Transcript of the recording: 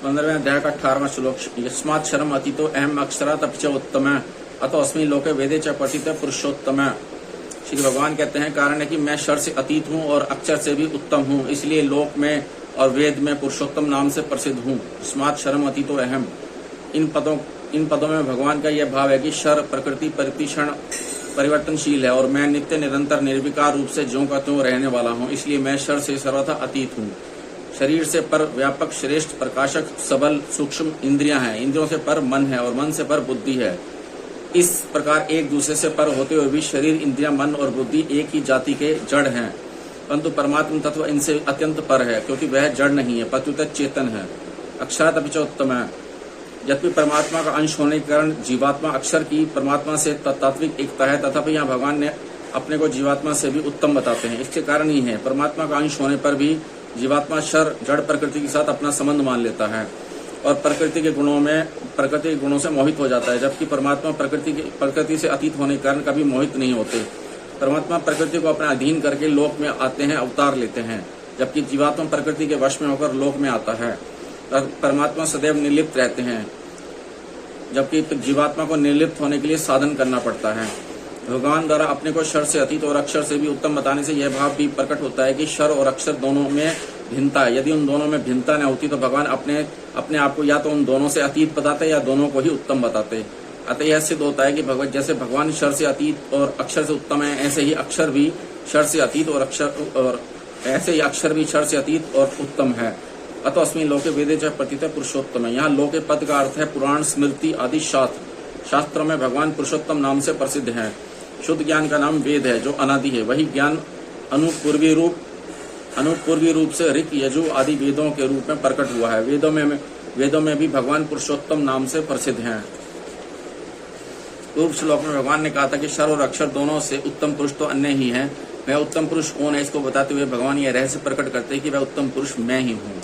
15वें अध्याय का 18वां श्लोक। यस्मात् शरम अतीतो अहम अक्षरात् अपि च उत्तम अतो अस्मि लोके वेदे च पठित पुरुषोत्तम। श्री भगवान कहते हैं कारण है कि मैं शर से अतीत हूँ और अक्षर से भी उत्तम हूँ, इसलिए लोक में और वेद में पुरुषोत्तम नाम से प्रसिद्ध हूँ। यस्मात् शरम अतीतो अहम, इन पदों में भगवान का यह भाव है कि शर प्रकृति प्रतिक्षण परिवर्तनशील है और मैं नित्य निरंतर निर्विकार रूप से ज्यों का त्यों रहने वाला हूँ, इसलिए मैं शर से सर्वथा अतीत हूँ। शरीर से पर व्यापक श्रेष्ठ प्रकाशक सबल सूक्ष्म इंद्रियां हैं, इंद्रियों से पर मन है और मन से पर बुद्धि है। इस प्रकार एक दूसरे से पर होते हुए भी शरीर इंद्रियां मन और बुद्धि एक ही जाति के जड़ हैं, परंतु परमात्मा तत्व इनसे अत्यंत पर है क्योंकि वह जड़ नहीं है, प्रत्युत चेतन है। अक्षरात् अपि च उत्तम है, यद्यपि परमात्मा का अंश होने के कारण जीवात्मा अक्षर की परमात्मा से तात्विक एकता है, तथापि यहाँ भगवान ने अपने को जीवात्मा से भी उत्तम बताते हैं। इसके कारण ही है परमात्मा का अंश होने पर भी जीवात्मा शर जड़ प्रकृति के साथ अपना संबंध मान लेता है और प्रकृति के गुणों से मोहित हो जाता है, जबकि परमात्मा प्रकृति से अतीत होने के कारण कभी मोहित नहीं होते। परमात्मा प्रकृति को अपने अधीन करके लोक में आते हैं, अवतार लेते हैं, जबकि जीवात्मा प्रकृति के वश में होकर लोक में आता है। परमात्मा सदैव निर्लिप्त रहते हैं, जबकि जीवात्मा को निर्लिप्त होने के लिए साधन करना पड़ता है। भगवान द्वारा अपने को शर से अतीत और अक्षर से भी उत्तम बताने से यह भाव भी प्रकट होता है कि शर और अक्षर दोनों में भिन्नता है। यदि उन दोनों में भिन्नता न होती तो भगवान अपने आप को या तो उन दोनों से अतीत बताते या दोनों को ही उत्तम बताते। अतः यह सिद्ध होता है कि जैसे भगवान शर से अतीत और अक्षर से उत्तम है, ऐसे ही अक्षर भी शर से अतीत और उत्तम है। अतो अस्मिन् लोके वेदे च पठित पुरुषोत्तम। यहाँ लोके पद का अर्थ है पुराण, स्मृति आदि शास्त्रों में भगवान पुरुषोत्तम नाम से प्रसिद्ध हैं। शुद्ध ज्ञान का नाम वेद है जो अनादि है। वही ज्ञान अनुपूर्वी रूप से ऋक यजु आदि वेदों के रूप में प्रकट हुआ है। वेदों में भी भगवान पुरुषोत्तम नाम से प्रसिद्ध हैं। पूर्व श्लोक में भगवान ने कहा था कि शर और अक्षर दोनों से उत्तम पुरुष तो अन्य ही है। वह उत्तम पुरुष कौन है, इसको बताते हुए भगवान यह रहस्य प्रकट करते हैं कि वह उत्तम पुरुष मैं ही हूँ।